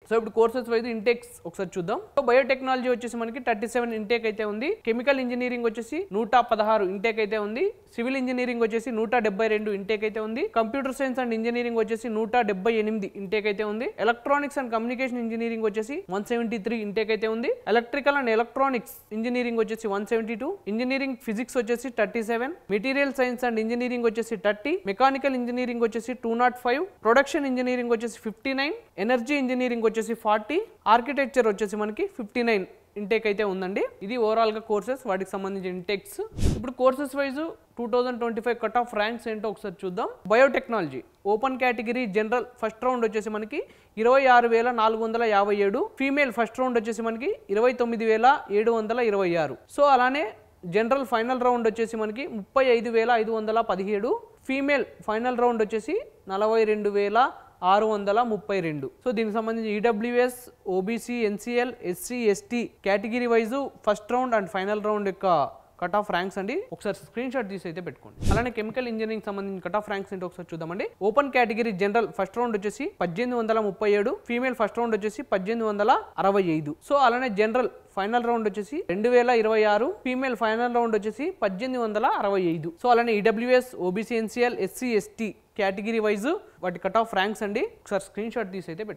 So ఇప్పుడు courses wise intakes ఒకసారి చూద్దాం. సో బయోటెక్నాలజీ వచ్చేసి మనకి 37 ఇంటేక్ అయితే ఉంది. కెమికల్ ఇంజనీరింగ్ వచ్చేసి 116 ఇంటేక్ అయితే ఉంది. సివిల్ ఇంజనీరింగ్ వచ్చేసి 172 ఇంటేక్ అయితే ఉంది. కంప్యూటర్ సైన్స్ అండ్ ఇంజనీరింగ్ వచ్చేసి 178 ఇంటేక్ అయితే ఉంది. ఎలక్ట్రానిక్స్ అండ్ కమ్యూనికేషన్ ఇంజనీరింగ్ వచ్చేసి 173 ఇంటేక్ అయితే ఉంది. ఎలక్ట్రికల్ అండ్ ఎలక్ట్రానిక్స్ ఇంజనీరింగ్ వచ్చేసి 172. ఇంజనీరింగ్ ఫిజిక్స్ వచ్చేసి 37. మెటీరియల్ సైన్స్ అండ్ ఇంజనీరింగ్ వచ్చేసి 30. మెకానికల్ ఇంజనీరింగ్ వచ్చేసి 205. ప్రొడక్షన్ ఇంజనీరింగ్ వచ్చేసి 59. ఎనర్జీ ఇంజనీరింగ్ వచ్చేసి 40. ఆర్కిటెక్చర్ వచ్చేసి మనకి 59 ఇంటేక్ అయితే ఉందండి. ఇది ఓవరాల్ గా కోర్సెస్ వాటికి సంబంధించిన ఇంటేక్స్. ఇప్పుడు courses wise 2025 cut off ranks ఏంటో ఒకసారి చూద్దాం. Biotechnology open category general first round వచ్చేసి మనకి 26,457. ఫీమేల్ ఫస్ట్ రౌండ్ వచ్చేసి మనకి 29,726. సో అలానే జనరల్ ఫైనల్ రౌండ్ వచ్చేసి మనకి 35,517. ఫీమేల్ ఫైనల్ రౌండ్ వచ్చేసి 42,632. సో దీనికి సంబంధించి EWS, OBC, NCL, SC, ST category wise first round and final round యొక్క కట్ ఆఫ్ ర్యాంక్స్ అండి. ఒకసారి స్క్రీన్ షాట్ తీసి అయితే పెట్టుకోండి. అలానే కెమికల్ ఇంజనీరింగ్ సంబంధించిన కట్ ఆఫ్ ర్యాంక్స్ ఏంటో ఒకసారి చూద్దామండి. Open category general first round వచ్చేసి 1837. ఫీమేల్ ఫస్ట్ రౌండ్ వచ్చేసి 1865. సో అలానే జనరల్ ఫైనల్ రౌండ్ వచ్చేసి 2026. ఫీమేల్ ఫైనల్ రౌండ్ వచ్చేసి 1865. సో అలానే EWS, OBC, NCL, SC, ST category wise వాటి కట్ ఆఫ్ ర్యాంక్స్ అండి. ఒకసారి స్క్రీన్ షాట్ తీసి అయితే పెట్టుకోండి.